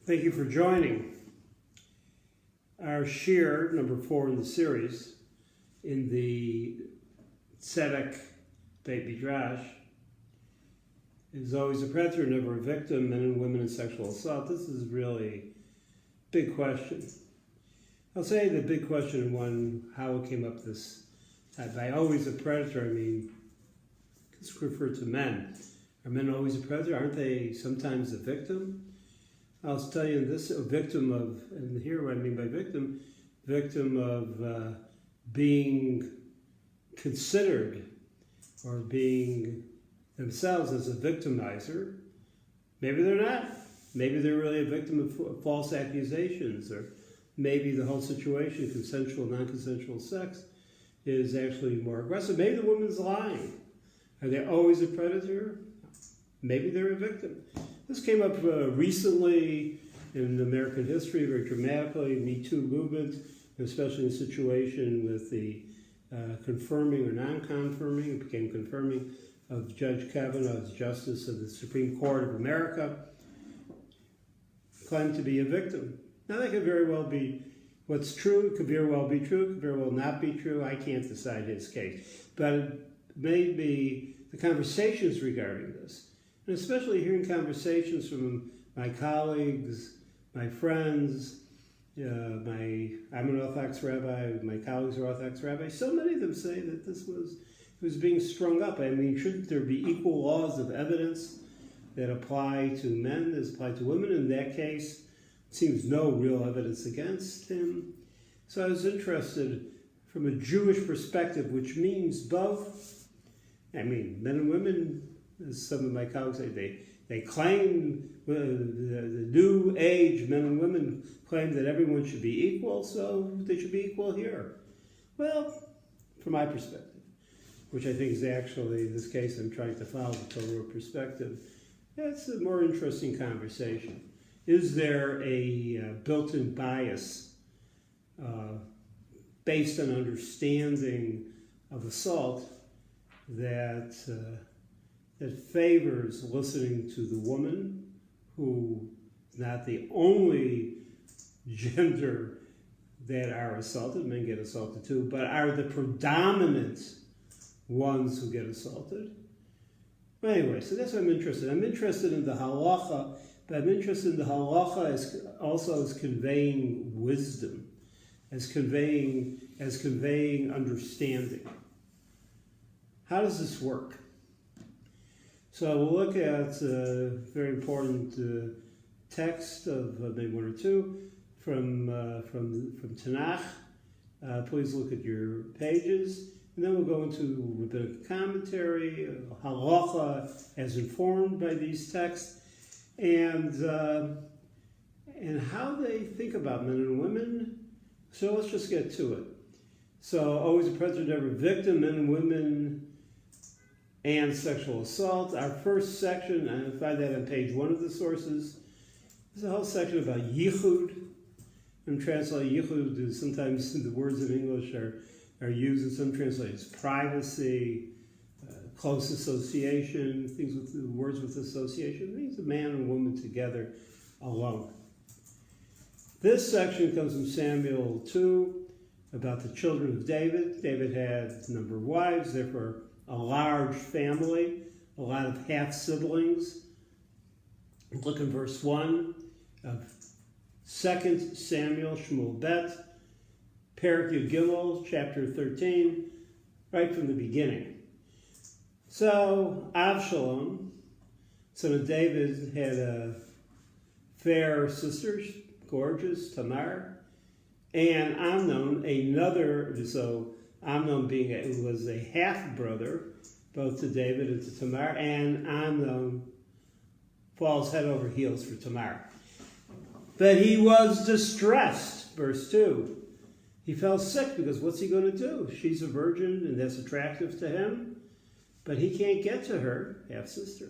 Thank you for joining our shiur, number 4 in the series, in the TZEDEK Beit Midrash. Is always a predator, never a victim, men and women in sexual assault. This is really a big question. I'll say the big question one, how it came up this time. By always a predator, I mean, it's referred to men. Are men always a predator? Aren't they sometimes a victim? I'll tell you this, a victim of, and here what I mean by victim of being considered or being themselves as a victimizer. Maybe they're not. Maybe they're really a victim of false accusations, or maybe the whole situation, consensual, non-consensual sex, is actually more aggressive. Maybe the woman's lying. Are they always a predator? Maybe they're a victim. This came up recently in American history, very dramatically, Me Too movement, especially in a situation with the confirming or non-confirming, it became confirming, of Judge Kavanaugh as Justice of the Supreme Court of America, claimed to be a victim. Now that could very well be what's true, it could very well be true, it could very well not be true. I can't decide his case. But it may be the conversations regarding this, and especially hearing conversations from my colleagues, my friends, I'm an Orthodox rabbi, my colleagues are Orthodox rabbis. So many of them say that this was being strung up. I mean, shouldn't there be equal laws of evidence that apply to men as apply to women? In that case, it seems no real evidence against him. So I was interested from a Jewish perspective, which means both. I mean, men and women, as some of my colleagues say, they claim, the new age men and women claim that everyone should be equal, so they should be equal here. Well, from my perspective, which I think is actually, in this case, I'm trying to follow the Torah perspective, that's a more interesting conversation. Is there a built-in bias based on understanding of assault that favors listening to the woman, who is not the only gender that are assaulted, men get assaulted too, but are the predominant ones who get assaulted? But anyway, so that's what I'm interested in. I'm interested in the halacha, but I'm interested in the halacha as conveying wisdom, as conveying understanding. How does this work? So we'll look at a very important text of maybe one or two from Tanakh. Please look at your pages, and then we'll go into rabbinic commentary, halacha as informed by these texts, and how they think about men and women. So let's just get to it. So always a predator, never a victim, men and women and sexual assault. Our first section, I find that on page 1 of the sources, there's a whole section about yichud. And translate yichud is sometimes the words in English are used in some translations. Privacy, close association, things with the words with association. It means a man and woman together alone. This section comes from Samuel 2 about the children of David. David had a number of wives, therefore a large family, a lot of half-siblings. Look in verse 1 of 2 Samuel, Shmuel Bet, Perek Yud Gimel, chapter 13, right from the beginning. So Avshalom, son of David, had a fair sister, gorgeous, Tamar, and Amnon, so Amnon was a half-brother, both to David and to Tamar, and Amnon falls head over heels for Tamar. But he was distressed, verse 2. He fell sick because what's he going to do? She's a virgin and that's attractive to him, but he can't get to her half-sister.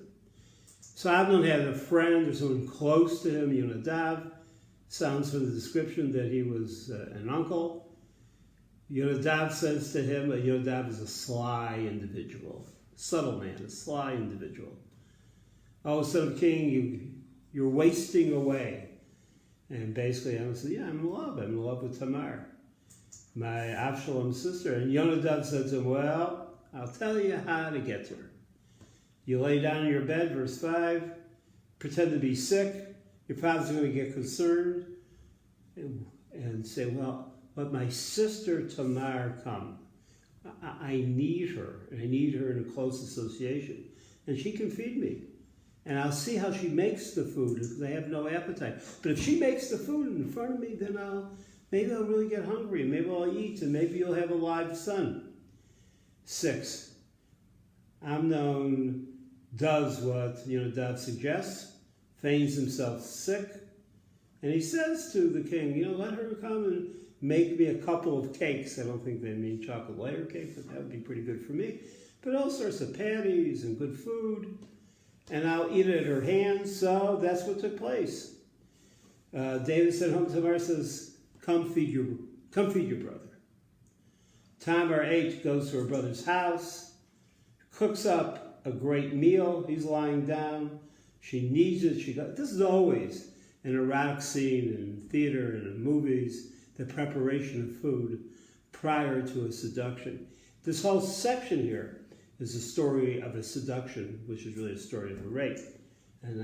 So Amnon had a friend or someone close to him, Yonadav. Sounds from the description that he was an uncle. Yonadav says to him, Yonadav is a sly individual, subtle man, a sly individual. Oh, son of king, you're wasting away. And basically, I said, yeah, I'm in love. I'm in love with Tamar, my Avshalom's sister. And Yonadav said to him, well, I'll tell you how to get to her. You lay down in your bed, verse 5, pretend to be sick. Your father's going to get concerned and say, well, let my sister Tamar come. I need her. I need her in a close association. And she can feed me. And I'll see how she makes the food because I have no appetite. But if she makes the food in front of me, then maybe I'll really get hungry. Maybe I'll eat, and maybe you'll have a live son. 6. Amnon does what Yonadav suggests, feigns himself sick, and he says to the king, let her come and make me a couple of cakes. I don't think they mean chocolate layer cake, but that would be pretty good for me. But all sorts of patties and good food, and I'll eat it at her hands. So that's what took place. David sent home to Tamar, says, come feed your brother. Tamar 8 goes to her brother's house, cooks up a great meal. He's lying down. She needs it. This is always an erotic scene in theater and in movies, the preparation of food prior to a seduction. This whole section here is a story of a seduction, which is really a story of a rape. And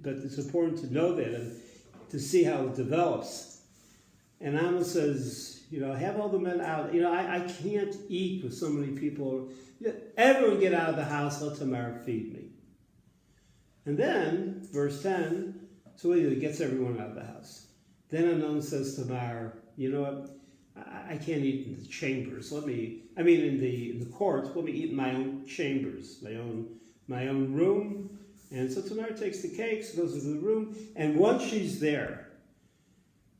but it's important to know that and to see how it develops. And Ammon says, have all the men out. I can't eat with so many people. Everyone get out of the house, let Tamar feed me. And then, verse 10, so he gets everyone out of the house. Then Amnon says to Tamar, you know what? I can't eat in the chambers. In the court. Let me eat in my own chambers, my own room. And so Tamar takes the cakes, goes into the room, and once she's there,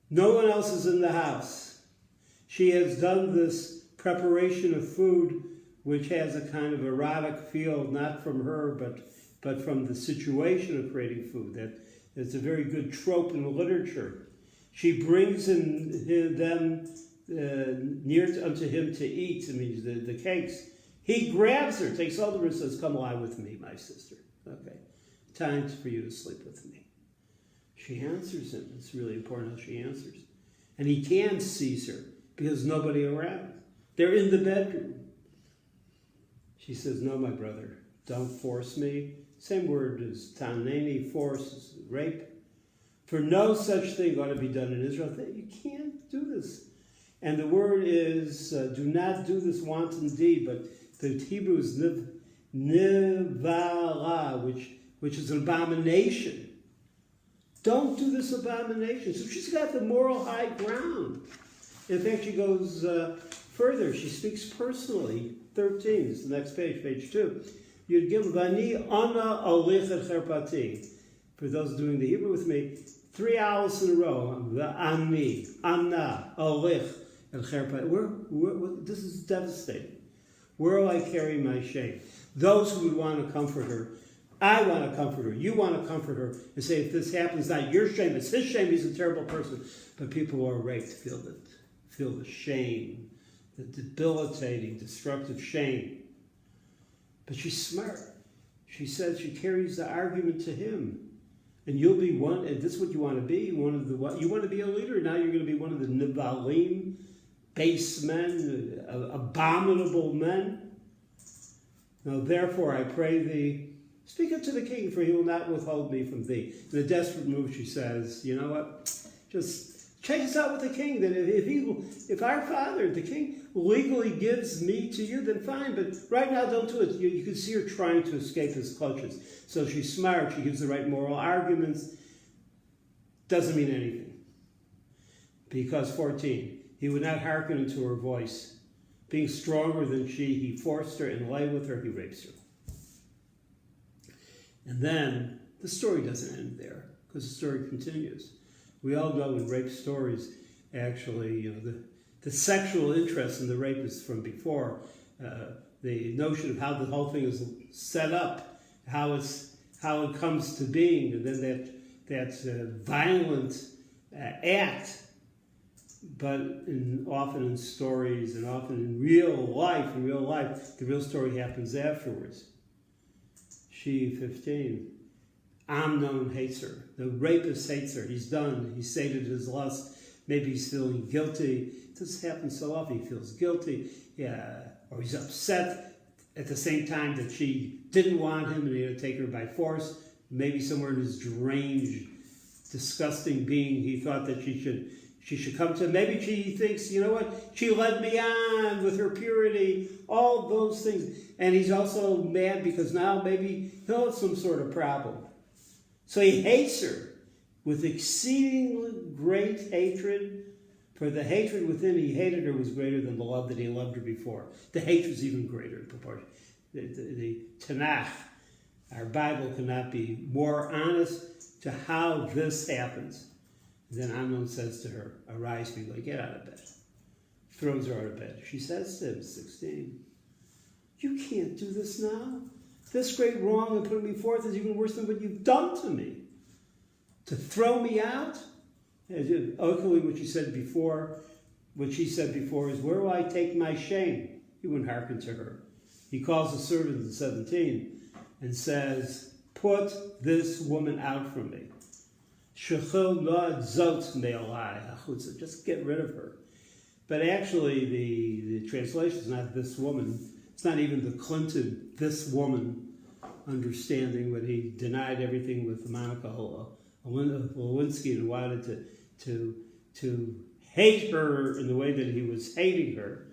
no one else is in the house. She has done this preparation of food, which has a kind of erotic feel, not from her, but from the situation of creating food. That's a very good trope in literature. She brings them near unto him to eat. The cakes. He grabs her, takes hold of her, and says, come lie with me, my sister. Okay, time for you to sleep with me. She answers him. It's really important how she answers. And he can seize her because nobody around. They're in the bedroom. She says, no, my brother, don't force me. Same word as taneni, force, rape. For no such thing ought to be done in Israel. You can't do this. And the word is, do not do this wanton deed, but the Hebrew is nivala, which is an abomination. Don't do this abomination. So she's got the moral high ground. In fact, she goes further. She speaks personally. 13 is the next page, page 2. Yud Gimel, Vani ana olich et cherpati. For those doing the Hebrew with me, 3 hours in a row. V'ani, ana, olich et cherpati. This is devastating. Where will I carry my shame? Those who would want to comfort her, I want to comfort her. You want to comfort her and say, if this happens, not your shame, it's his shame. He's a terrible person. But people who are raped feel the shame, the debilitating, destructive shame. But she's smart. She says she carries the argument to him. And you'll be one, and this is what you want to be, you want to be a leader. Now you're going to be one of the nivalim, base men, abominable men. Now therefore I pray thee, speak unto the king, for he will not withhold me from thee. In a desperate move she says, you know what, just check this out with the king, that if our father, the king, legally gives me to you, then fine, but right now don't do it. You can see her trying to escape his clutches. So she's smart, she gives the right moral arguments, doesn't mean anything. Because 14, he would not hearken unto her voice. Being stronger than she, he forced her and lay with her, he rapes her. And then the story doesn't end there, because the story continues. We all know in rape stories, actually, the sexual interest in the rape is from before. The notion of how the whole thing is set up, how it comes to being, and then that violent act. But often in stories and often in real life, the real story happens afterwards. She, 15. Amnon hates her. The rapist hates her. He's done. He's sated his lust. Maybe he's feeling guilty. This happens so often. He feels guilty. Yeah, or he's upset at the same time that she didn't want him and he had to take her by force. Maybe somewhere in his deranged, disgusting being, he thought that she should come to him. Maybe she thinks, you know what, she led me on with her purity, all those things. And he's also mad because now maybe he'll have some sort of problem. So he hates her with exceedingly great hatred. For the hatred within he hated her was greater than the love that he loved her before. The hatred is even greater in proportion. The Tanakh, our Bible, cannot be more honest to how this happens. Then Amnon says to her, arise, be like, get out of bed. Throws her out of bed. She says to him, 16, you can't do this now. This great wrong of putting me forth is even worse than what you've done to me. To throw me out? Equally, what she said before is, where will I take my shame? He wouldn't hearken to her. He calls the servant in 17 and says, put this woman out from me. Just get rid of her. But actually, the translation is not this woman. It's not even the Clinton, this woman, understanding when he denied everything with Monica Lewinsky and wanted to hate her in the way that he was hating her.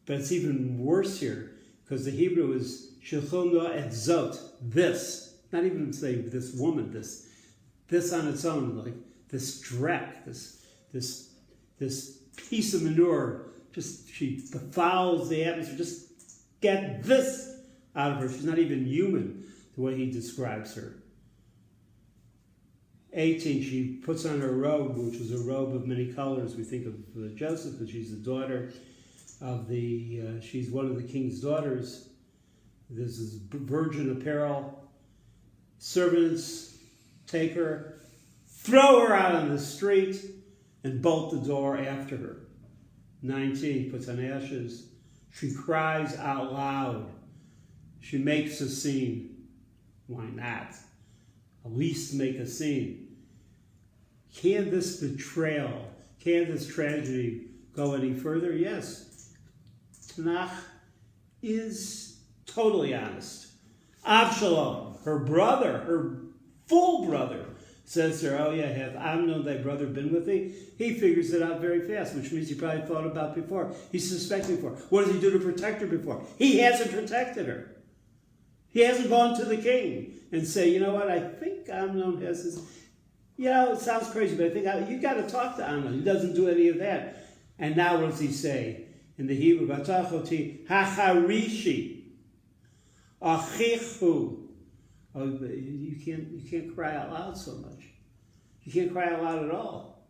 But it's even worse here, because the Hebrew is shechona et zot, this. Not even say this woman, this on its own, like this dreck, this piece of manure. Just she befouls the atmosphere. Just get this out of her. She's not even human, the way he describes her. 18, she puts on her robe, which was a robe of many colors. We think of Joseph, but she's the daughter of she's one of the king's daughters. This is virgin apparel. Servants take her, throw her out on the street, and bolt the door after her. 19, puts on ashes. She cries out loud. She makes a scene. Why not? At least make a scene. Can this betrayal, can this tragedy go any further? Yes. Tanakh is totally honest. Absalom, her brother, her full brother, says to her, oh yeah, have Amnon thy brother been with thee? He figures it out very fast, which means he probably thought about before. He's suspecting before. What does he do to protect her before? He hasn't protected her. He hasn't gone to the king and say, you know what, I think Amnon has this. You know, it sounds crazy, but I think you got to talk to Amnon. He doesn't do any of that. And now what does he say? In the Hebrew, Batachoti hacharishi achichu. Oh, you can't cry out loud so much. You can't cry out loud at all.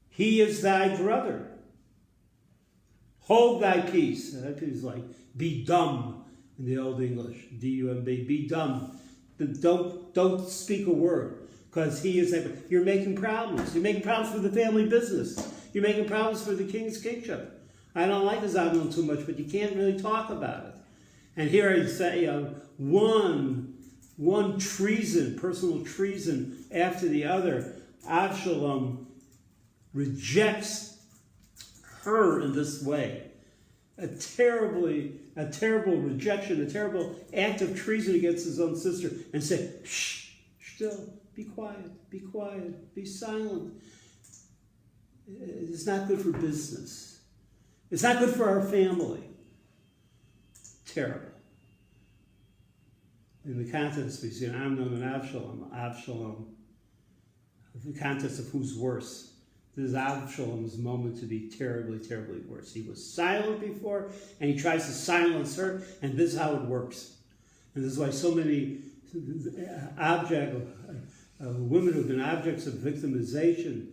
He is thy brother. Hold thy peace. That is like be dumb in the Old English. D-U-M-B. Be dumb. Don't speak a word. Because he is, you're making problems. You're making problems for the family business. You're making problems for the king's kingship. I don't like his Amnon too much, but you can't really talk about it. And here I say one treason, personal treason after the other. Absalom rejects her in this way. A terrible rejection, a terrible act of treason against his own sister, and say, shh, still. Be quiet, be silent. It's not good for business. It's not good for our family. Terrible. In the context between Amnon and Absalom, the context of who's worse. This is Absalom's moment to be terribly, terribly worse. He was silent before, and he tries to silence her, and this is how it works. And this is why so many women who've been objects of victimization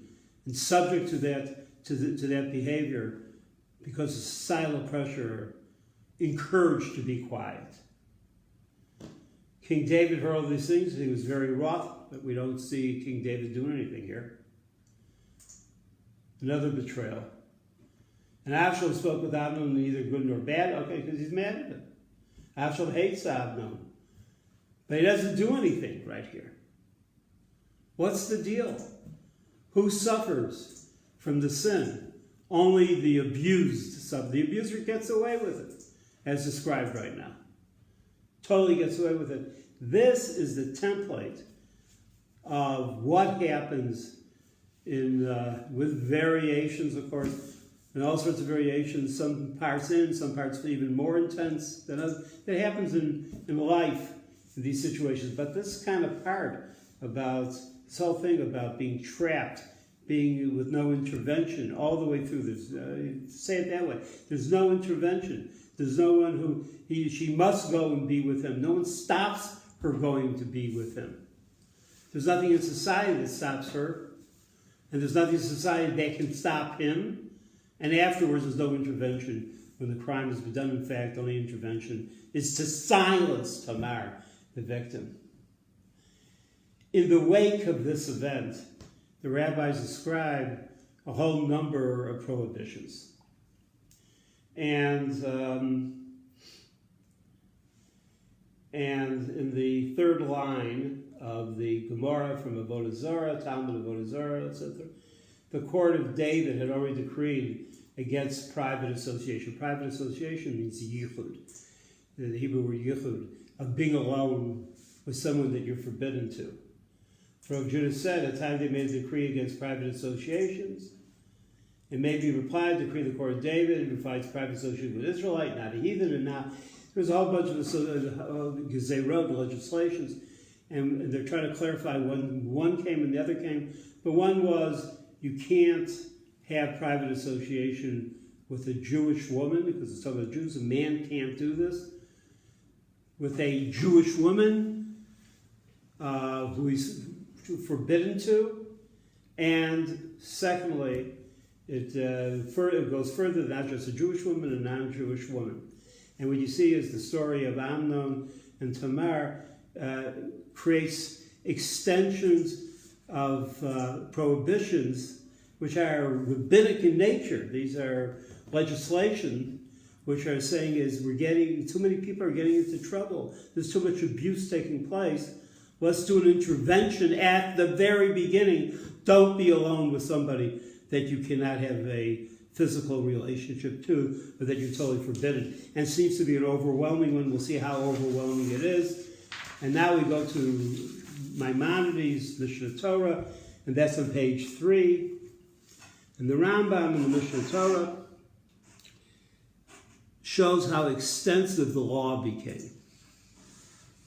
and subject to that behavior, because of silent pressure, are encouraged to be quiet. King David heard all these things. He was very wroth, but we don't see King David doing anything here. Another betrayal. And Absalom spoke with Amnon neither good nor bad. Okay, because he's mad at him. Absalom hates Amnon. But he doesn't do anything right here. What's the deal? Who suffers from the sin? Only the abused suffer. The abuser gets away with it, as described right now. Totally gets away with it. This is the template of what happens with variations, of course, and all sorts of variations, some parts some parts even more intense than others. It happens in life, in these situations. But this kind of part about, this whole thing about being trapped, being with no intervention all the way through this, say it that way, there's no intervention. There's no one who, she must go and be with him. No one stops her going to be with him. There's nothing in society that stops her. And there's nothing in society that can stop him. And afterwards, there's no intervention when the crime has been done. In fact, only intervention is to silence Tamar, the victim. In the wake of this event, the rabbis describe a whole number of prohibitions. And in the third line of the Gemara from Avodah Zarah, Talmud Avodah Zarah, etc., the court of David had already decreed against private association. Private association means yichud. The Hebrew word yichud, of being alone with someone that you're forbidden to. Rav Judah said, at the time they made a decree against private associations, it may be replied, decree the court of David, it provides private association with Israelite, not a heathen, and now there's a whole bunch of gezerot, legislations, and they're trying to clarify when one came and the other came. But one was, you can't have private association with a Jewish woman, because it's talking about Jews. A man can't do this with a Jewish woman who he's forbidden to. And secondly, it goes further than not just a Jewish woman and a non-Jewish woman. And what you see is the story of Amnon and Tamar creates extensions of prohibitions which are rabbinic in nature. These are legislation which are saying is too many people are getting into trouble. There's too much abuse taking place. Let's do an intervention at the very beginning. Don't be alone with somebody that you cannot have a physical relationship to, but that you're totally forbidden. And it seems to be an overwhelming one. We'll see how overwhelming it is. And now we go to Maimonides' Mishnah Torah, and that's on page 3. And the Rambam in the Mishnah Torah shows how extensive the law became.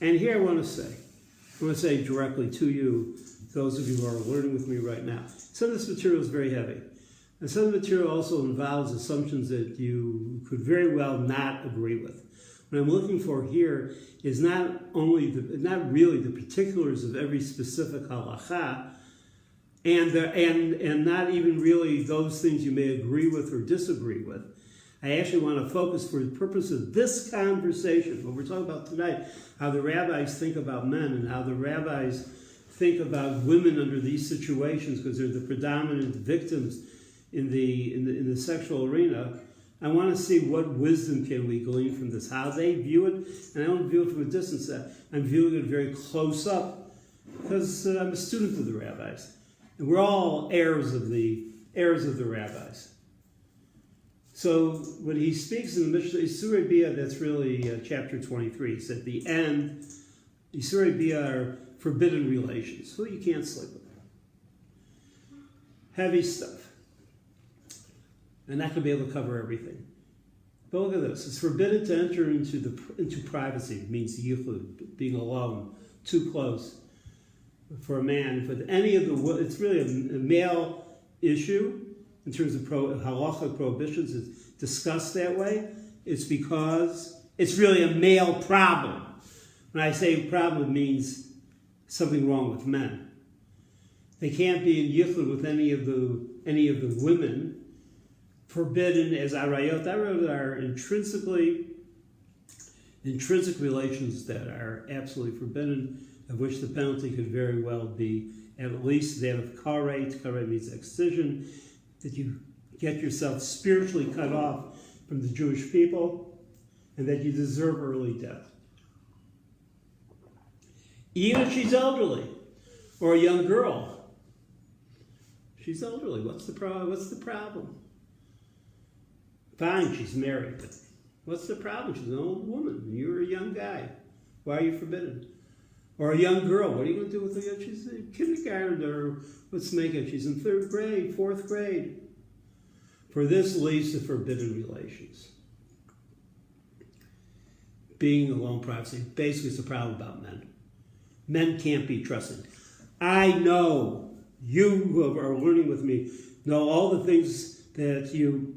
And here I want to say directly to you, those of you who are learning with me right now, some of this material is very heavy. And some of the material also involves assumptions that you could very well not agree with. What I'm looking for here is not really the particulars of every specific halacha, and not even really those things you may agree with or disagree with. I actually want to focus, for the purpose of this conversation, what we're talking about tonight, how the rabbis think about men and how the rabbis think about women under these situations, because they're the predominant victims in the sexual arena. I want to see what wisdom can we glean from this, how they view it, and I don't view it from a distance. I'm viewing it very close up, because I'm a student of the rabbis, and we're all heirs of the rabbis. So when he speaks in the Mishnah, Isurei Bia, that's really chapter 23. He said at the end, Isurei Bia are forbidden relations, who you can't sleep with. Heavy stuff. I'm not going to be able to cover everything. But look at this. It's forbidden to enter into privacy. It means yichud, being alone, too close for a man. With any of it's really a male issue in terms of halachic prohibitions. It's discussed that way. It's because it's really a male problem. When I say problem, it means something wrong with men. They can't be in yichud with any of the women. Forbidden as arayot. Arayot are intrinsic relations that are absolutely forbidden, of which the penalty could very well be at least that of karet. Karet means excision, that you get yourself spiritually cut off from the Jewish people, and that you deserve early death. Even if she's elderly, or a young girl. She's elderly. What's the problem? What's the problem? Fine, she's married, but what's the problem? She's an old woman. You're a young guy. Why are you forbidden? Or a young girl. What are you going to do with her? She's in kindergarten, or let's make it. She's in 3rd grade, 4th grade. For this leads to forbidden relations. Being alone, privacy. Basically, it's a problem about men. Men can't be trusted. I know you who are learning with me know all the things that you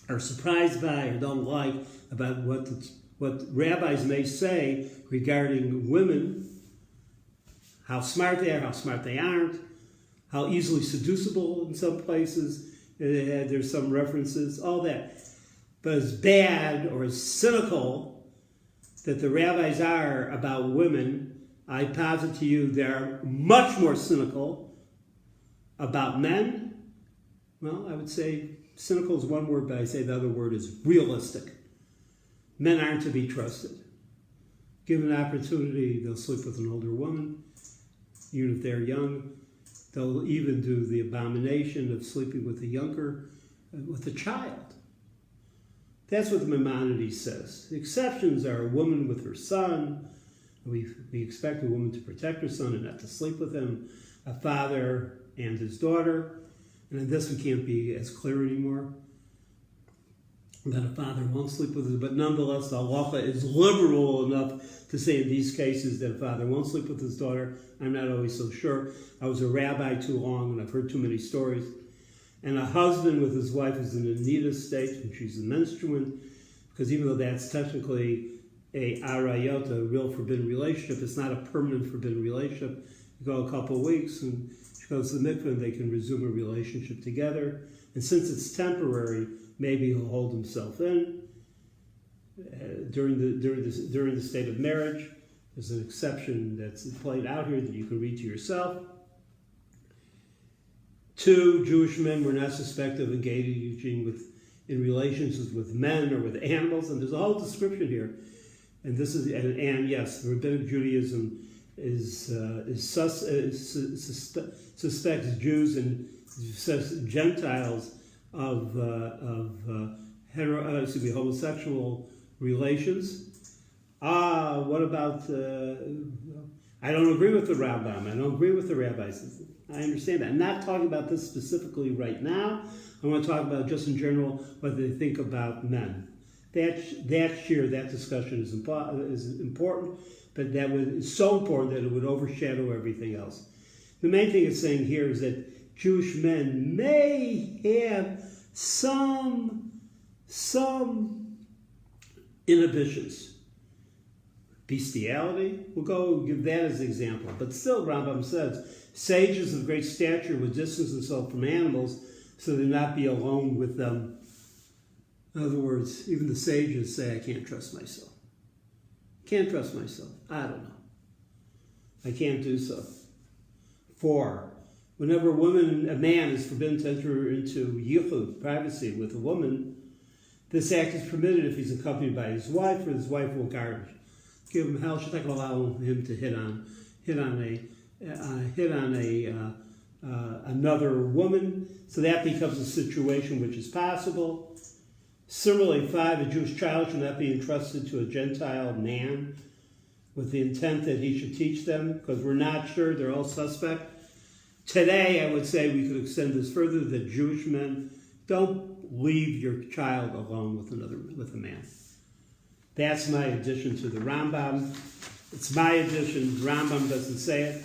are surprised by or don't like about what rabbis may say regarding women, how smart they are, how smart they aren't, how easily seducible in some places. There's some references, all that. But as bad or as cynical that the rabbis are about women, I posit to you they're much more cynical about men. Well, I would say cynical is one word, but I say the other word is realistic. Men aren't to be trusted. Given an opportunity, they'll sleep with an older woman, even if they're young. They'll even do the abomination of sleeping with a child. That's what the Maimonides says. The exceptions are a woman with her son. We expect a woman to protect her son and not to sleep with him. A father and his daughter. And in this we can't be as clear anymore. That a father won't sleep with his, but nonetheless the halacha is liberal enough to say in these cases that a father won't sleep with his daughter. I'm not always so sure. I was a rabbi too long and I've heard too many stories. And a husband with his wife is in a needed state and she's a menstruant, because even though that's technically a arayot, a real forbidden relationship, it's not a permanent forbidden relationship. You go a couple of weeks and she goes to the mikveh and they can resume a relationship together. And since it's temporary, maybe he'll hold himself in during the state of marriage. There's an exception that's played out here that you can read to yourself. 2, Jewish men were not suspected of engaging in relations with men or with animals, and there's a whole description here. And this is and yes, rabbinic Judaism suspects Jews and Gentiles of homosexual relations. What about? I don't agree with the Rambam. I don't agree with the rabbis. I understand that. I'm not talking about this specifically right now. I want to talk about just in general what they think about men. That discussion is important, but it's so important that it would overshadow everything else. The main thing it's saying here is that Jewish men may have some inhibitions. Bestiality, we'll go give that as an example. But still, Rambam says, sages of great stature would distance themselves from animals so they not be alone with them. In other words, even the sages say, I can't trust myself. Can't trust myself. I don't know. I can't do so. 4, whenever a man is forbidden to enter into yichud, privacy, with a woman, this act is permitted if he's accompanied by his wife, or his wife will guard. Give him hell. She's not going to allow him to hit on another woman. So that becomes a situation which is possible. Similarly, 5, a Jewish child should not be entrusted to a Gentile man with the intent that he should teach them, because we're not sure, they're all suspect. Today, I would say we could extend this further, that Jewish men don't leave your child alone with a man. That's my addition to the Rambam. It's my addition. The Rambam doesn't say it.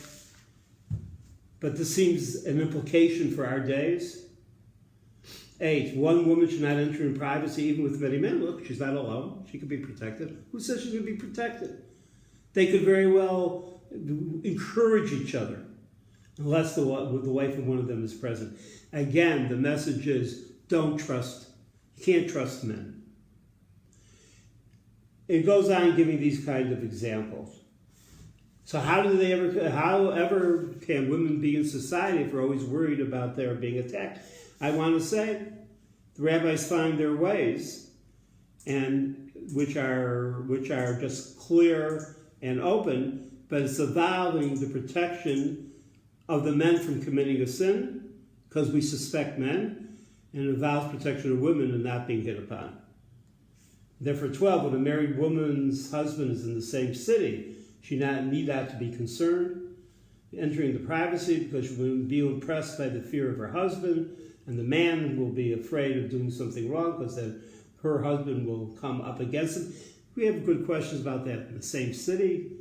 But this seems an implication for our days. 8, one woman should not enter in privacy even with many men. Look, she's not alone. She could be protected. Who says she's going to be protected? They could very well encourage each other, unless the wife of one of them is present. Again, the message is, don't trust. You can't trust men. It goes on giving these kinds of examples. So however can women be in society if we're always worried about their being attacked? I want to say the rabbis find their ways, and which are just clear and open, but it's avowing the protection of the men from committing a sin, because we suspect men, and it vows protection of women and not being hit upon. Therefore, 12, when a married woman's husband is in the same city, she need not to be concerned entering the privacy, because she will be impressed by the fear of her husband, and the man will be afraid of doing something wrong because then her husband will come up against him. We have good questions about that. In the same city,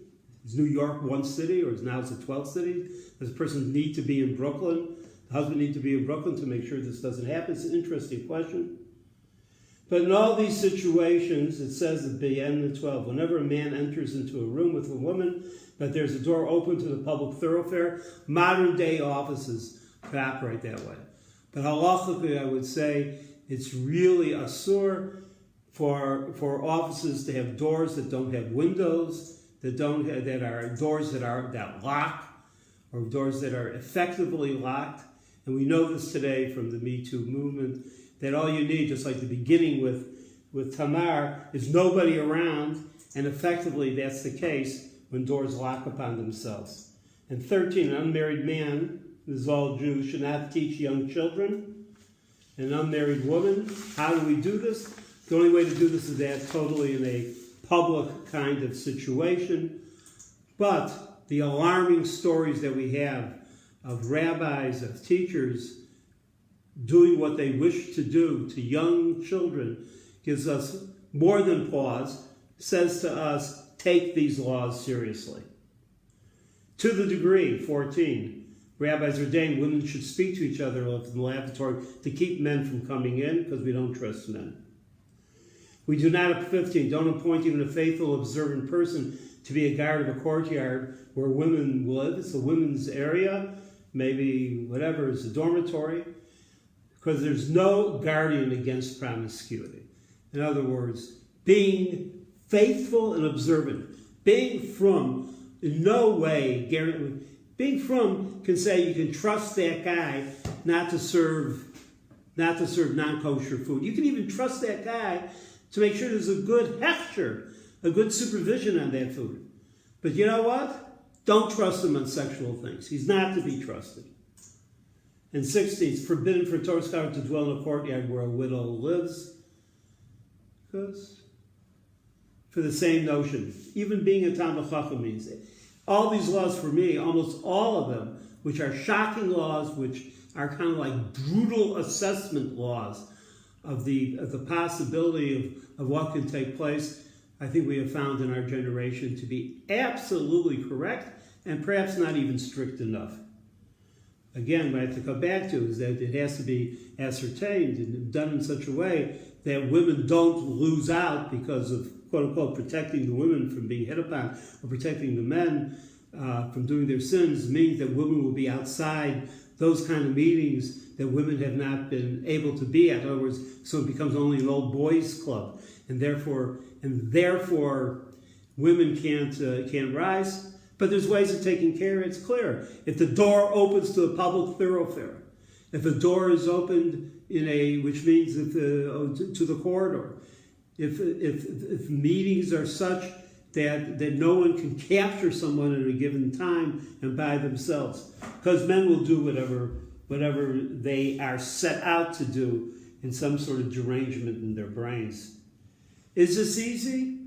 is New York one city, or now it's a 12th city? Does the person need to be in Brooklyn? The husband need to be in Brooklyn to make sure this doesn't happen? It's an interesting question. But in all these situations, it says at the end of 12, whenever a man enters into a room with a woman, but there's a door open to the public thoroughfare, modern day offices could operate that way. But halachically, I would say it's really asur for offices to have doors that don't have windows, that are doors that lock, or doors that are effectively locked. And we know this today from the Me Too movement, that all you need, just like the beginning with Tamar, is nobody around, and effectively that's the case when doors lock upon themselves. And 13, an unmarried man, this is all Jews, should not teach young children. An unmarried woman, how do we do this? The only way to do this is that totally in a public kind of situation. But the alarming stories that we have of rabbis, of teachers, doing what they wish to do to young children gives us more than pause, says to us, take these laws seriously. To the degree, 14, rabbis ordain women should speak to each other in the lavatory to keep men from coming in because we don't trust men. We do not, 15, don't appoint even a faithful, observant person to be a guard of a courtyard where women live. It's a women's area, maybe whatever is a dormitory, because there's no guardian against promiscuity. In other words, being faithful and observant, being from, in no way, being from can say you can trust that guy not to serve non-kosher food. You can even trust that guy to make sure there's a good hechsher, a good supervision on that food. But you know what? Don't trust him on sexual things. He's not to be trusted. And 16, it's forbidden for a Torah scholar to dwell in a courtyard where a widow lives. Because for the same notion, even being a Talmid Chacham means it. All these laws for me, almost all of them, which are shocking laws, which are kind of like brutal assessment laws of the possibility of what can take place, I think we have found in our generation to be absolutely correct and perhaps not even strict enough. Again, what I have to come back to is that it has to be ascertained and done in such a way that women don't lose out because of, quote unquote, protecting the women from being hit upon or protecting the men from doing their sins, means that women will be outside those kind of meetings that women have not been able to be at. In other words, so it becomes only an old boys club, and therefore women can't rise. But there's ways of taking care. It's clear. If the door opens to a public thoroughfare, if a door is opened which means to the corridor, if meetings are such that no one can capture someone at a given time and by themselves, because men will do whatever they are set out to do in some sort of derangement in their brains. Is this easy?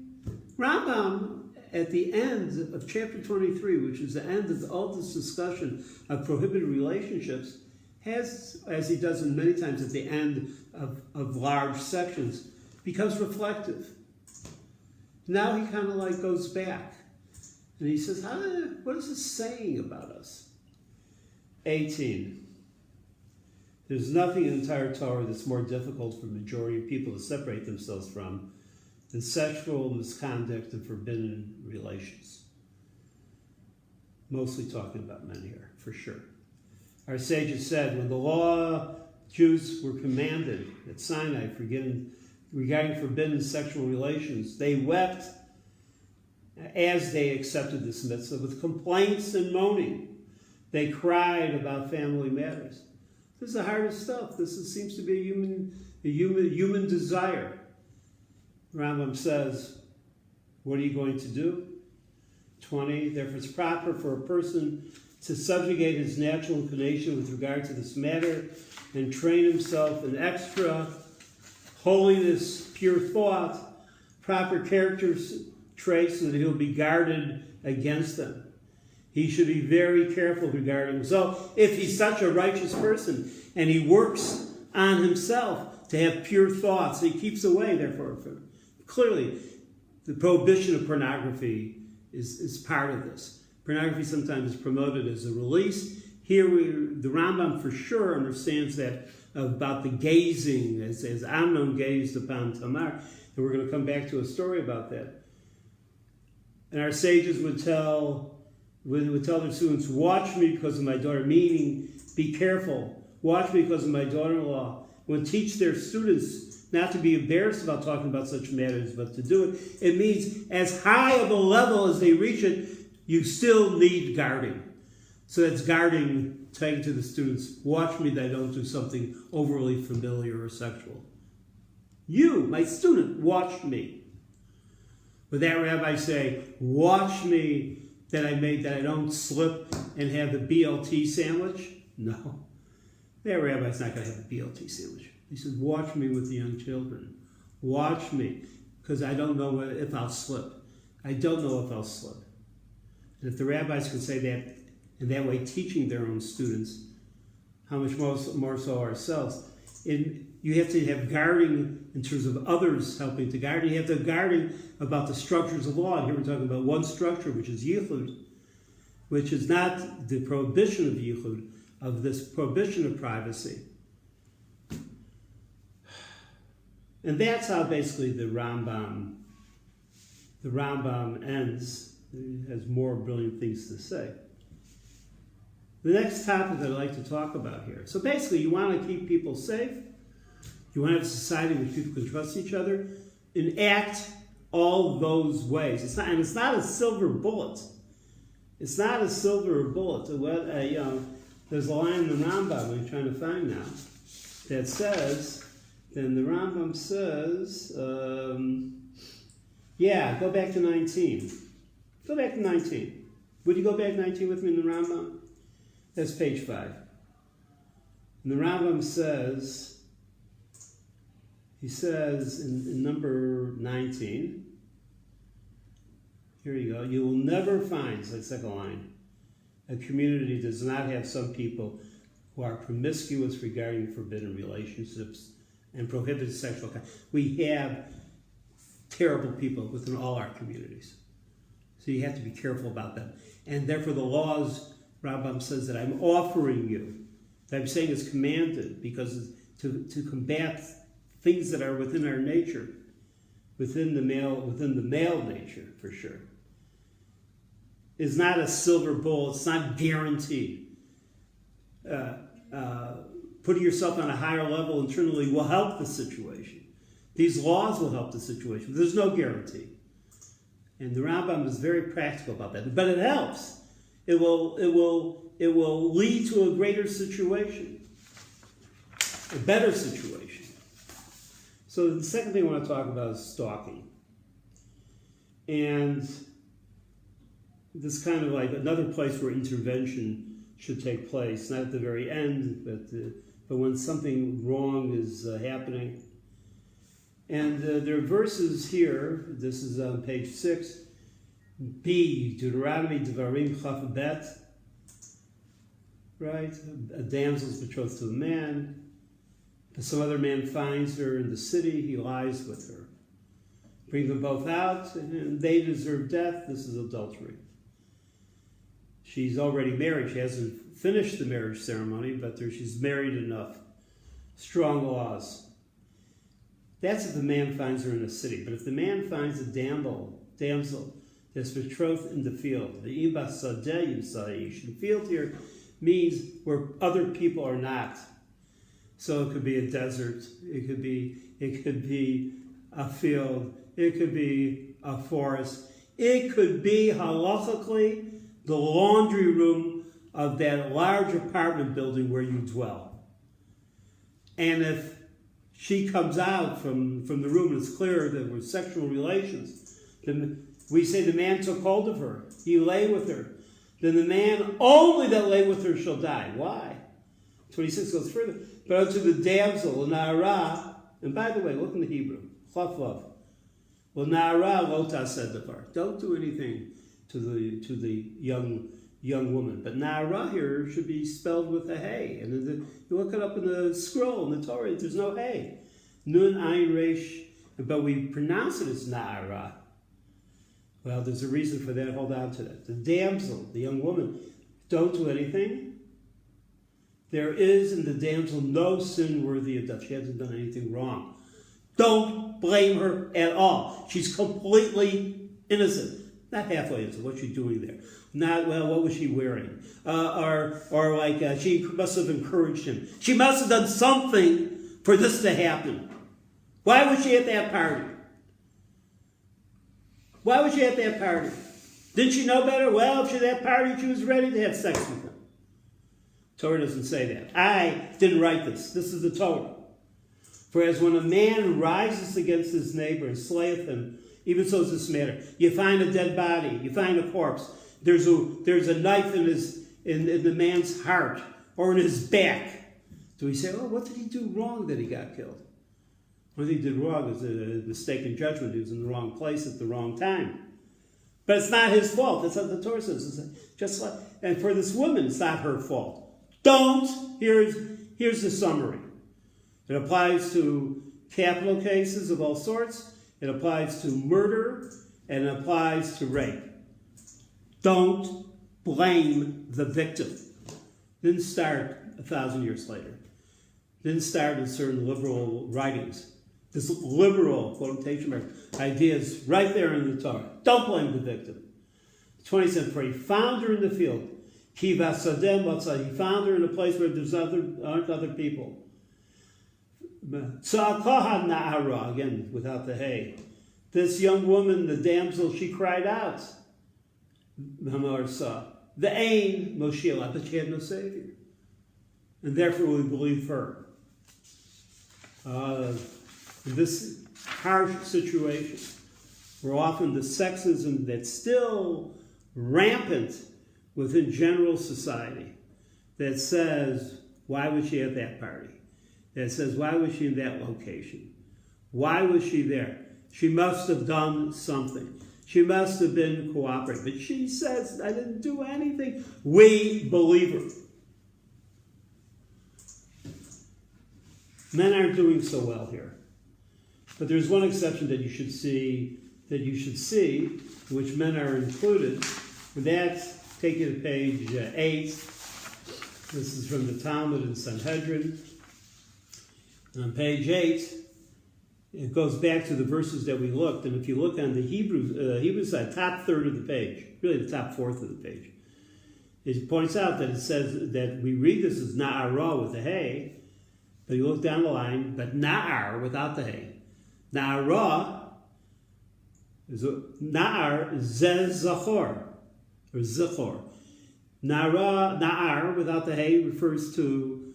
Rambam, at the end of chapter 23, which is the end of all this discussion of prohibited relationships, has, as he does many times at the end of large sections, becomes reflective. Now he kind of like goes back, and he says, what is this saying about us? 18. There's nothing in the entire Torah that's more difficult for the majority of people to separate themselves from than sexual misconduct and forbidden relations. Mostly talking about men here, for sure. Our sages said, when the law, Jews were commanded at Sinai regarding forbidden sexual relations, they wept as they accepted this mitzvah with complaints and moaning. They cried about family matters. This is the hardest stuff. Seems to be a human desire. Rambam says, what are you going to do? 20. Therefore, it's proper for a person to subjugate his natural inclination with regard to this matter and train himself in extra holiness, pure thought, proper character traits, so that he'll be guarded against them. He should be very careful regarding himself. So if he's such a righteous person and he works on himself to have pure thoughts, he keeps away, therefore, from, clearly, the prohibition of pornography is part of this. Pornography sometimes is promoted as a release. Here, the Rambam for sure understands that about the gazing, as Amnon gazed upon Tamar. And we're going to come back to a story about that. And our sages would tell their students, watch me because of my daughter, meaning be careful. Watch me because of my daughter-in-law. Would teach their students not to be embarrassed about talking about such matters, but to do it. It means as high of a level as they reach it, you still need guarding. So that's guarding, saying to the students, watch me that I don't do something overly familiar or sexual. You, my student, watch me. Would that rabbi say, watch me that I don't slip and have the BLT sandwich? No. That rabbi's not going to have the BLT sandwich. He says, watch me with the young children. Watch me, because I don't know if I'll slip. I don't know if I'll slip. And if the rabbis can say that in that way, teaching their own students, how much more so ourselves. You have to have guarding in terms of others helping to guard. You have to have guarding about the structures of law. And here we're talking about one structure, which is yichud, which is not the prohibition of yichud, of this prohibition of privacy. And that's how basically the Rambam ends. He has more brilliant things to say. The next topic that I'd like to talk about here. So basically, you want to keep people safe. You want to have a society in which people can trust each other and act all those ways. It's not a silver bullet. It's not a silver bullet. There's a line in the Rambam I'm trying to find now that says, then the Rambam says, go back to 19. Go back to 19. Would you go back 19 with me in the Rambam? That's page 5. And the Rambam says, he says in number 19, here you go, you will never find, it's like second line, a community that does not have some people who are promiscuous regarding forbidden relationships and prohibited sexual contact. We have terrible people within all our communities. So you have to be careful about them. And therefore the laws, Rambam says that I'm offering you, that I'm saying is commanded, because to combat things that are within our nature, within the male nature for sure, is not a silver bullet. It's not guaranteed. Putting yourself on a higher level internally will help the situation. These laws will help the situation. But there's no guarantee. And the Rambam is very practical about that. But it helps. It will lead to a greater situation, a better situation. So the second thing I want to talk about is stalking. And this kind of like another place where intervention should take place, not at the very end, but when something wrong is happening. And there are verses here. This is on page 6. B, Deuteronomy Devarim Chaf Bet. Right? A damsel is betrothed to a man. Some other man finds her in the city. He lies with her. Bring them both out, and they deserve death. This is adultery. She's already married. She hasn't finished the marriage ceremony, but she's married enough. Strong laws. That's if the man finds her in a city. But if the man finds a damsel that's betrothed in the field, the Iba Sadeh Yimsaish, field here means where other people are not. So it could be a desert, it could be a field, it could be a forest, it could be halachically the laundry room of that large apartment building where you dwell. And if she comes out from the room and it's clear that there were sexual relations, then We say the man took hold of her. He lay with her. Then the man only that lay with her shall die. Why? 26 goes further. But unto the damsel, Na'ara, and by the way, look in the Hebrew. Chafvav. Well, Na'ara lo taseh davar. Don't do anything to the young woman. But Na'ara here should be spelled with a hey. And you look it up in the scroll, in the Torah, there's no hey. Nun ayin resh, but we pronounce it as Na'ara. Well, there's a reason for that. Hold on to that. The damsel, the young woman, don't do anything. There is in the damsel no sin worthy of death. She hasn't done anything wrong. Don't blame her at all. She's completely innocent. Not halfway innocent. What's she doing there? Not, well, what was she wearing? Or like she must have encouraged him. She must have done something for this to happen. Why was she at that party? Why was she at that party? Didn't she know better? Well, if she's at that party, she was ready to have sex with him. Torah doesn't say that. I didn't write this. This is the Torah. For as when a man rises against his neighbor and slayeth him, even so is this matter. You find a dead body. You find a corpse. There's a knife in the man's heart or in his back. Do we say, oh, what did he do wrong that he got killed? What he did wrong was a mistake in judgment. He was in the wrong place at the wrong time. But it's not his fault. That's what the Torah says. And for this woman, it's not her fault. Don't. Here's the summary. It applies to capital cases of all sorts. It applies to murder. And it applies to rape. Don't blame the victim. Didn't start 1,000 years later. Didn't start in certain liberal writings. This liberal, quotation mark, idea is right there in the Torah. Don't blame the victim. 27, for he found her in the field. Ki vasadem watzah. He found her in a place where aren't other people. Tza'akaha na'ara, again, without the hay. This young woman, the damsel, she cried out. Hamar saw. The ain Moshiach, but she had no savior. And therefore we believe her. This harsh situation, where often the sexism that's still rampant within general society, that says, why was she at that party? That says, why was she in that location? Why was she there? She must have done something. She must have been cooperating. But she says, I didn't do anything. We believe her. Men aren't doing so well here. But there's one exception that you should see, which men are included. And that's, take you to page 8. This is from the Talmud in Sanhedrin. And on page 8, it goes back to the verses that we looked. And if you look on the Hebrew side, top third of the page, really the top fourth of the page, it points out that it says that we read this as na'ara with the hay, but you look down the line, but na'ar without the hay. Na'ara is na'ar zez zachor, or zichor. Na'ar without the hay refers to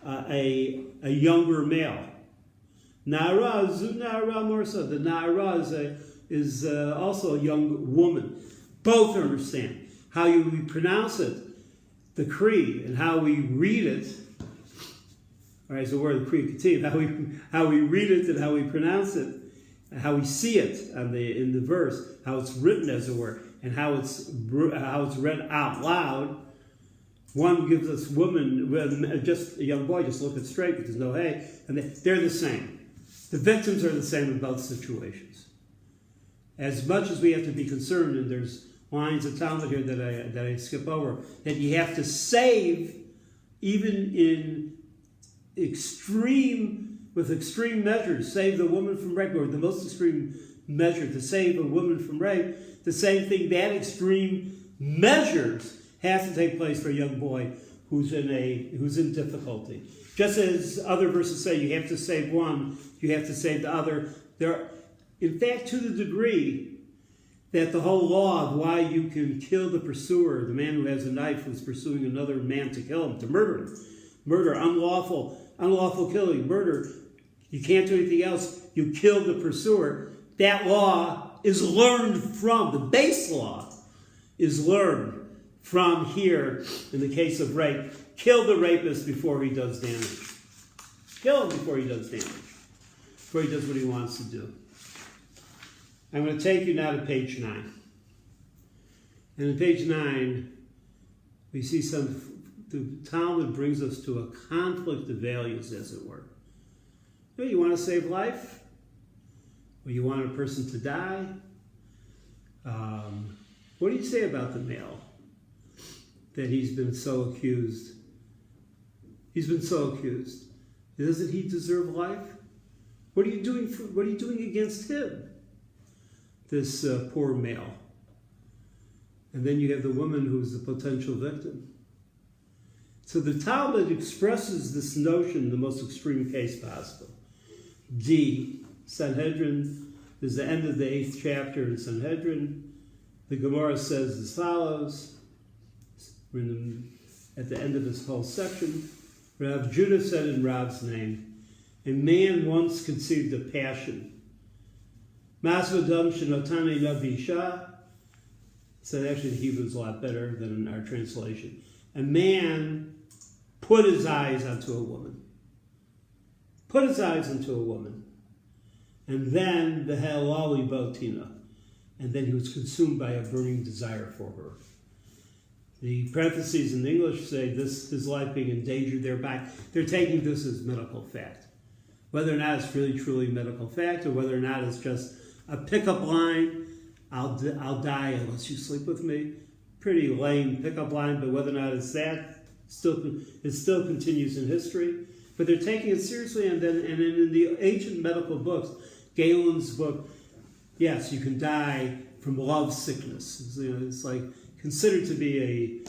a younger male. Na'ara zu na'ara morsa. The na'ara is also a young woman. Both understand how we pronounce it, the creed, and how we read it. All right, so where the creed continues, how we read it and how we pronounce it, and how we see it in the verse, how it's written, as it were, and how it's read out loud. One gives us woman, just a young boy, just looking straight because there's no hay, and they're the same. The victims are the same in both situations. As much as we have to be concerned, and there's lines of Talmud here that I skip over, that you have to save, even in extreme measures, save the woman from rape, or the most extreme measure to save a woman from rape. The same thing, that extreme measures has to take place for a young boy who's in difficulty. Just as other verses say, you have to save one, you have to save the other. In fact, to the degree that the whole law of why you can kill the pursuer, the man who has a knife who's pursuing another man to kill him, to murder him, unlawful killing, murder, you can't do anything else, you kill the pursuer, that law is learned from, the base law is learned from here in the case of rape. Kill the rapist before he does damage. Kill him before he does damage. Before he does what he wants to do. I'm going to take you now to page 9. And in page 9, we see the Talmud brings us to a conflict of values, as it were. You want to save life? Or you want a person to die? What do you say about the male? That he's been so accused. He's been so accused. Doesn't he deserve life? What are you doing against him? This poor male. And then you have the woman who's the potential victim. So the Talmud expresses this notion in the most extreme case possible. D, Sanhedrin, is the end of the 8th chapter in Sanhedrin. The Gemara says as follows, at the end of this whole section, Rav Judah said in Rav's name, a man once conceived a passion. Masvadam shenotane navisha, said actually the Hebrew is a lot better than in our translation. A man put his eyes onto a woman. Put his eyes into a woman. And then the halali botina. And then he was consumed by a burning desire for her. The parentheses in English say his life being endangered thereby. They're taking this as medical fact. Whether or not it's really truly medical fact or whether or not it's just a pickup line, I'll die unless you sleep with me. Pretty lame pickup line, but whether or not it's that, it still continues in history. But they're taking it seriously, and in the ancient medical books, Galen's book, yes, you can die from love sickness. It's like considered to be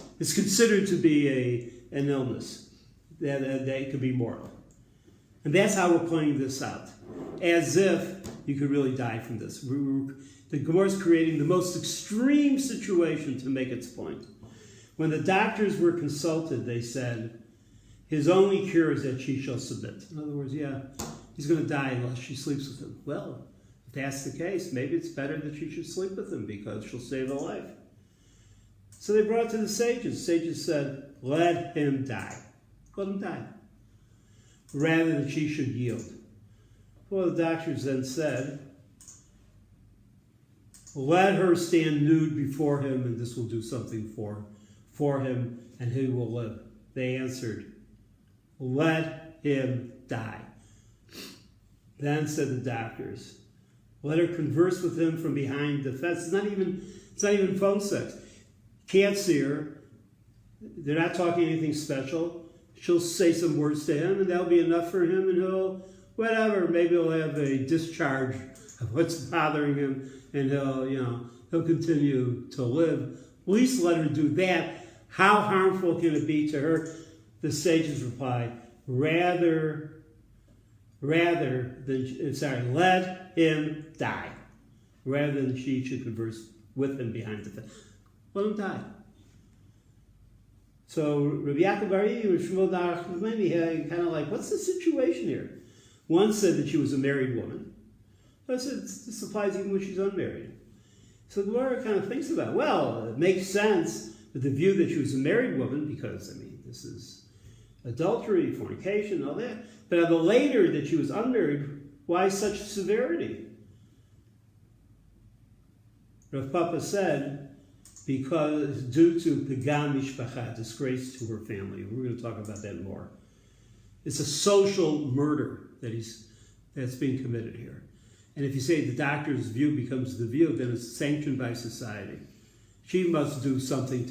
an illness that could be mortal. And that's how we're playing this out, as if you could really die from this. The Gemara is creating the most extreme situation to make its point. When the doctors were consulted, they said, his only cure is that she shall submit. In other words, he's going to die unless she sleeps with him. Well, if that's the case, maybe it's better that she should sleep with him because she'll save a life. So they brought it to the sages. The sages said, let him die. Let him die. Rather than she should yield. Well, the doctors then said, let her stand nude before him and this will do something for him and he will live. They answered, let him die. Then said the doctors, let her converse with him from behind the fence. It's not even phone sex. Can't see her. They're not talking anything special. She'll say some words to him and that'll be enough for him and maybe he'll have a discharge of what's bothering him and he'll continue to live. At least let her do that. How harmful can it be to her? The sages replied, let him die. Rather than she should converse with him behind the fence. Let him die. So Rabbi Yaakov Bar and Shmuel Darach kind of like, what's the situation here? One said that she was a married woman. I said, this applies even when she's unmarried. So the Gemara kind of thinks about it. Well, it makes sense with the view that she was a married woman because, this is adultery, fornication, all that. But on the later that she was unmarried, why such severity? Rav Papa said, because due to pigam mishpacha, disgrace to her family. We're going to talk about that more. It's a social murder that's being committed here. And if you say the doctor's view becomes the view, then it's sanctioned by society. She must do something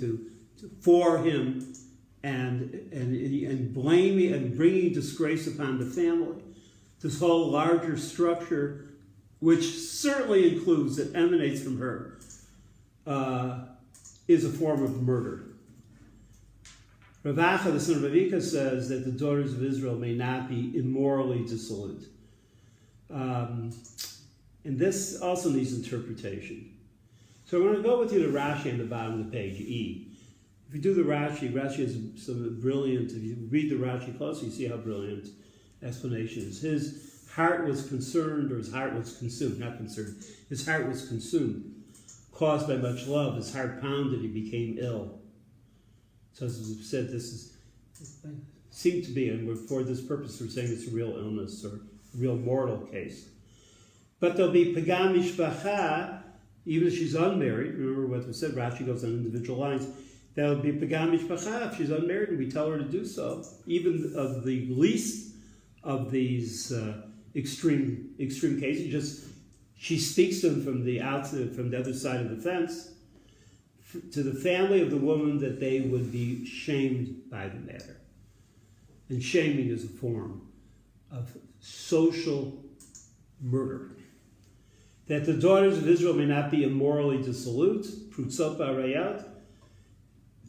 for him and blaming and bringing disgrace upon the family. This whole larger structure, which certainly includes, that emanates from her, is a form of murder. Rav Acha, the son of Ravika, says that the daughters of Israel may not be immorally dissolute. And this also needs interpretation. So I'm going to go with you to Rashi on the bottom of the page, E. If you do the Rashi has some brilliant, if you read the Rashi closely, you see how brilliant explanation is. His heart was concerned, or his heart was consumed, not concerned, his heart was consumed, caused by much love. His heart pounded, he became ill. So as we've said, seemed to be, and for this purpose we're saying it's a real illness or a real mortal case. But there'll be pagam mishpacha, even if she's unmarried. Remember what we said, Rashi goes on individual lines. There'll be pagam mishpacha if she's unmarried, and we tell her to do so, even of the least of these extreme cases. Just she speaks to him from the outside, from the other side of the fence, to the family of the woman, that they would be shamed by the matter. And shaming is a form of social murder. That the daughters of Israel may not be immorally dissolute, prutzot ba'arayot.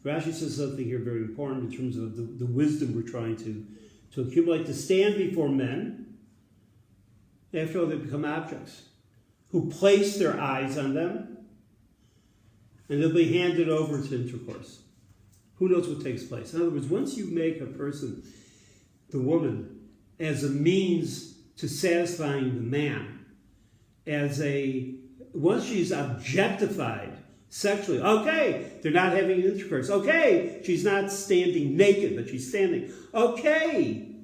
Rashi says something here very important in terms of the wisdom we're trying to accumulate, to stand before men. After all, they become objects who place their eyes on them, and they'll be handed over to intercourse. Who knows what takes place? In other words, once you make a person, the woman, as a means to satisfying the man, once she's objectified sexually, okay, they're not having intercourse. Okay, she's not standing naked, but she's standing. Okay,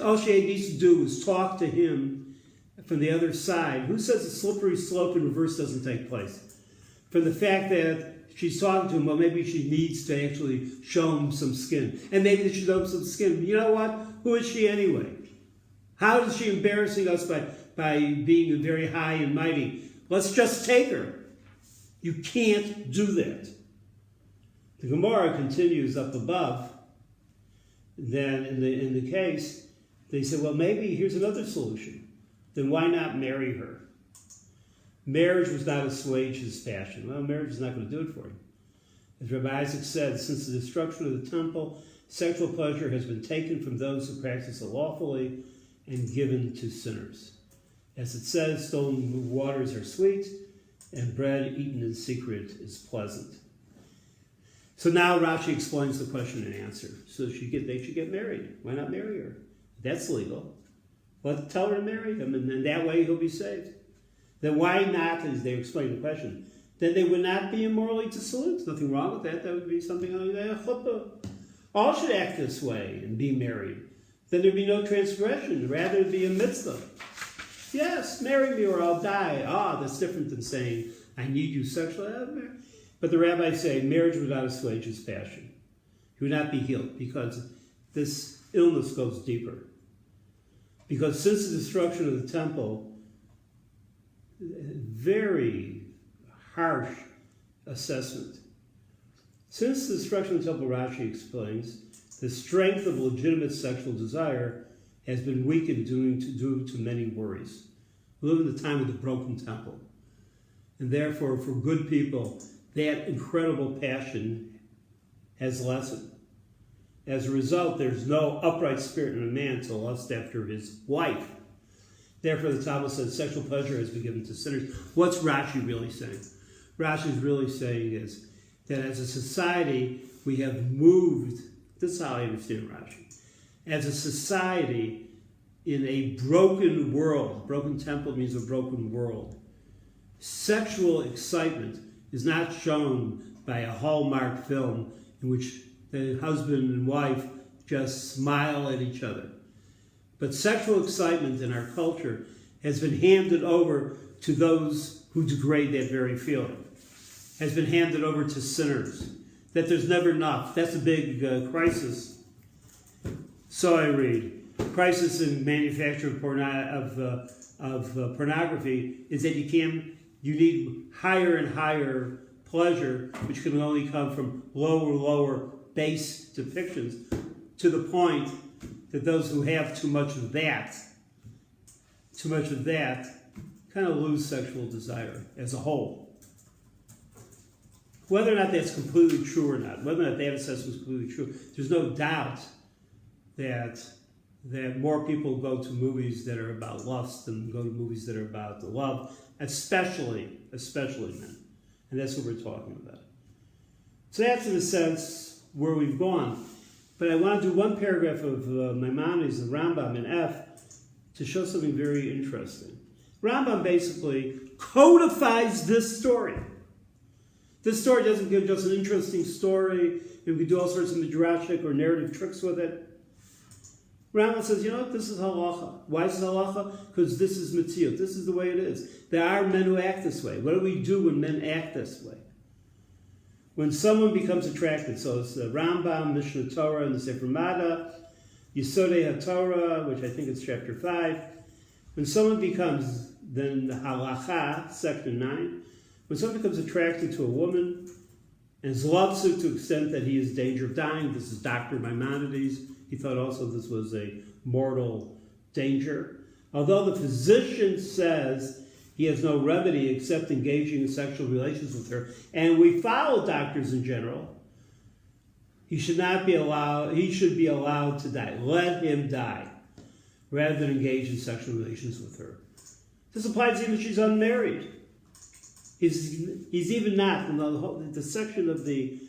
all she needs to do is talk to him from the other side. Who says the slippery slope in reverse doesn't take place? From the fact that she's talking to him, well, maybe she needs to actually show him some skin. And maybe they should show him some skin. You know what? Who is she anyway? How is she embarrassing us by being very high and mighty? Let's just take her. You can't do that. The Gemara continues up above. Then in the case, they say, well, maybe here's another solution. Then why not marry her? Marriage was not assuage his passion. Well, marriage is not going to do it for him. As Rabbi Isaac said, since the destruction of the temple, sexual pleasure has been taken from those who practice it lawfully and given to sinners. As it says, stolen waters are sweet, and bread eaten in secret is pleasant. So now Rashi explains the question and answer. So they should get married. Why not marry her? That's legal. Tell her to marry him, and then that way he'll be saved. Then why not, as they explain the question, then they would not be immorally dissolute. There's nothing wrong with that. That would be something like that. Chuppah. All should act this way and be married. Then there'd be no transgression. Rather, it'd be a mitzvah. Yes, marry me or I'll die. That's different than saying, I need you sexually. But the rabbis say marriage would not assuage his passion. He would not be healed because this illness goes deeper. Because since the destruction of the temple, very harsh assessment. Since the destruction of the temple, Rashi explains, the strength of legitimate sexual desire has been weakened due to many worries. We live in the time of the broken temple. And therefore, for good people, that incredible passion has lessened. As a result, there's no upright spirit in a man to lust after his wife. Therefore, the Talmud says sexual pleasure has been given to sinners. What's Rashi really saying? Rashi is really saying is that as a society, we have moved, this is how I understand Rashi, as a society in a broken world, broken temple means a broken world, sexual excitement is not shown by a Hallmark film in which the husband and wife just smile at each other. But sexual excitement in our culture has been handed over to those who degrade that very feeling, has been handed over to sinners, that there's never enough. That's a big crisis. So I read, crisis in manufacture of pornography is that you need higher and higher pleasure, which can only come from lower base depictions, to the point that those who have too much of that kind of lose sexual desire as a whole. Whether or not that's completely true or not, whether or not that assessment is completely true, there's no doubt that more people go to movies that are about lust than go to movies that are about the love, especially men. And that's what we're talking about. So that's, in a sense, where we've gone. But I want to do one paragraph of Maimonides, the Rambam in F, to show something very interesting. Rambam basically codifies this story. This story doesn't give just an interesting story. We could do all sorts of midrashic or narrative tricks with it. Rambam says, you know what, this is halacha. Why is it halacha? Because this is metziut. This is the way it is. There are men who act this way. What do we do when men act this way? When someone becomes attracted, so it's the Rambam, Mishnah Torah, and the Sefer Mada, Yesodei HaTorah, which I think is chapter 5. When someone becomes, then the halacha, section 9, when someone becomes attracted to a woman and is loves her to the extent that he is in danger of dying, this is Dr. Maimonides, he thought also this was a mortal danger. Although the physician says he has no remedy except engaging in sexual relations with her, and we follow doctors in general, he should be allowed to die. Let him die, rather than engage in sexual relations with her. This applies even if she's unmarried. He's even not. The section of the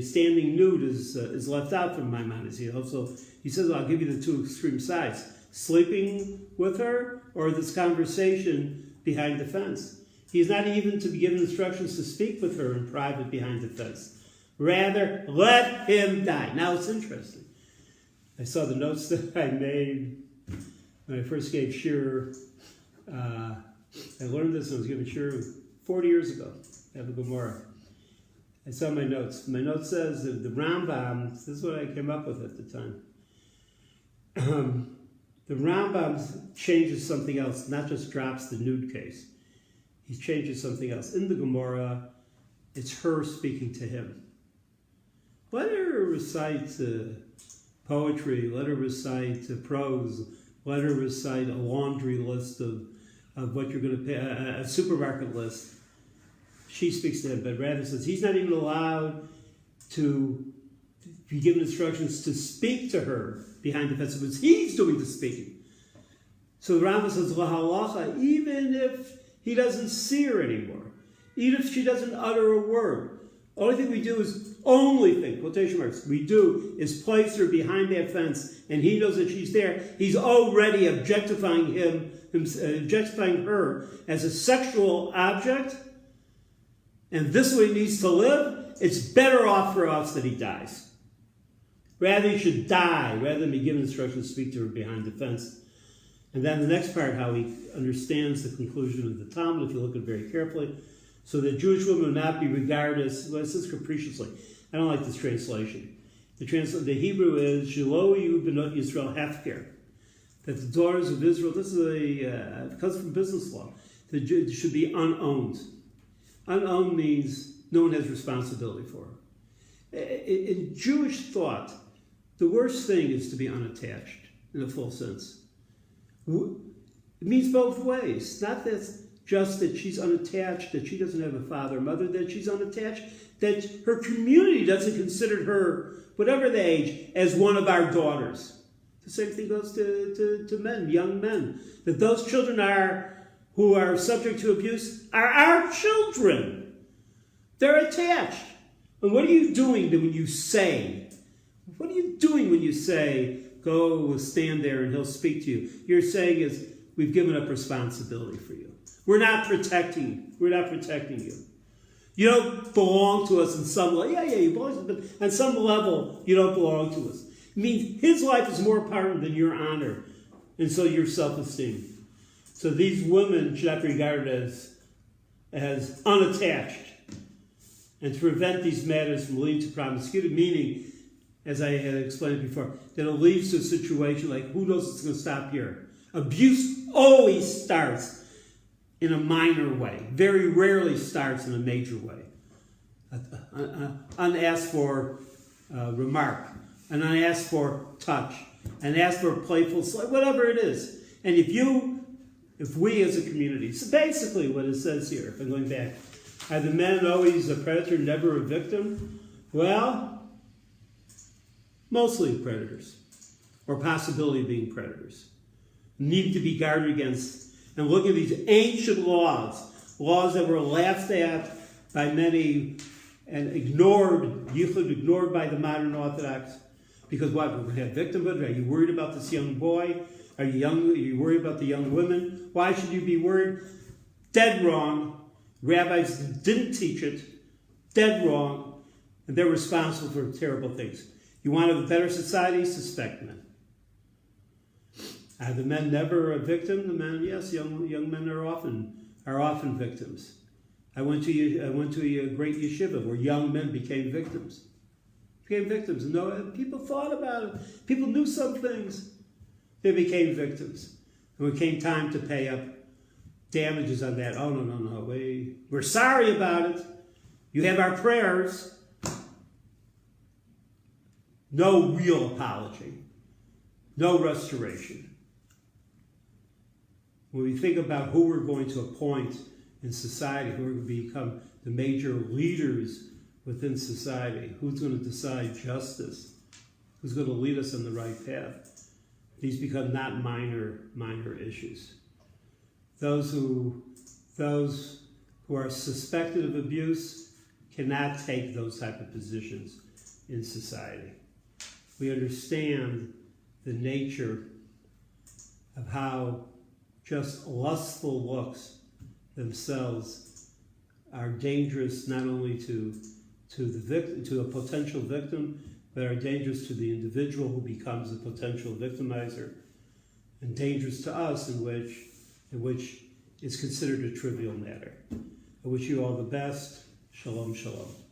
standing nude is left out from Maimonides. He says, I'll give you the two extreme sides: sleeping with her or this conversation behind the fence. He's not even to be given instructions to speak with her in private behind the fence. Rather, let him die. Now it's interesting. I saw the notes that I made when I first gave shiur. I learned this when I was giving shiur 40 years ago. I have a Gemara. I saw my notes. My note says that the Rambam, this is what I came up with at the time. The Rambam changes something else, not just drops the nude case. He changes something else. In the Gemara, it's her speaking to him. Let her recite poetry, let her recite prose, let her recite a laundry list of what you're going to pay, a supermarket list. She speaks to him, but rather says he's not even allowed to be given instructions to speak to her behind the fence, because he's doing the speaking. So the Rambam says, lahalacha, even if he doesn't see her anymore, even if she doesn't utter a word, only thing we do is quotation marks, we do is place her behind that fence, and he knows that she's there. He's already objectifying her as a sexual object, and this way he needs to live. It's better off for us that he dies. Rather, he should die, rather than be given instructions to speak to her behind the fence. And then the next part, how he understands the conclusion of the Talmud, if you look at it very carefully, so that Jewish women would not be regarded as, well, it says capriciously. I don't like this translation. The Hebrew is, Shelo yu benot Yisrael hefker, that the daughters of Israel, this is it comes from business law, that it should be unowned. Unowned means no one has responsibility for her. In Jewish thought, the worst thing is to be unattached, in a full sense. It means both ways. Not that just that she's unattached, that she doesn't have a father or mother, that she's unattached, that her community doesn't consider her, whatever the age, as one of our daughters. The same thing goes to men, young men. That those children who are subject to abuse are our children. They're attached. And what are you doing when you say, go stand there and he'll speak to you? You're saying is, we've given up responsibility for you. We're not protecting you. You don't belong to us in some level. Yeah, you belong to us, but on some level, you don't belong to us. It means his life is more important than your honor, and so your self-esteem. So these women should not be regarded as unattached. And to prevent these matters from leading to promiscuity, meaning, as I had explained before, that it leads to a situation like, who knows it's going to stop here? Abuse always starts in a minor way, very rarely starts in a major way. Unasked for remark, an unasked for touch, an asked for playful, whatever it is. And if we as a community, so basically what it says here, if I'm going back, are the men always a predator, never a victim? Well, mostly predators, or possibility of being predators, need to be guarded against. And look at these ancient laws that were laughed at by many and ignored by the modern Orthodox. Because what, we're going to have victimhood? Are you worried about this young boy Are you worried about the young women? Why should you be worried? Dead wrong. Rabbis didn't teach it. Dead wrong. And they're responsible for terrible things. You want a better society? Suspect men. Are the men never a victim? The men, yes, young men are often victims. I went to a great yeshiva where young men became victims. No, people thought about it. People knew some things. They became victims. And when it came time to pay up damages on that, oh, no, we're sorry about it. You have our prayers. No real apology. No restoration. When we think about who we're going to appoint in society, who are going to become the major leaders within society, who's going to decide justice, who's going to lead us on the right path, these become not minor issues. Those who are suspected of abuse cannot take those type of positions in society. We understand the nature of how just lustful looks themselves are dangerous not only to a potential victim, but are dangerous to the individual who becomes a potential victimizer, and dangerous to us in which it's considered a trivial matter. I wish you all the best. Shalom, shalom.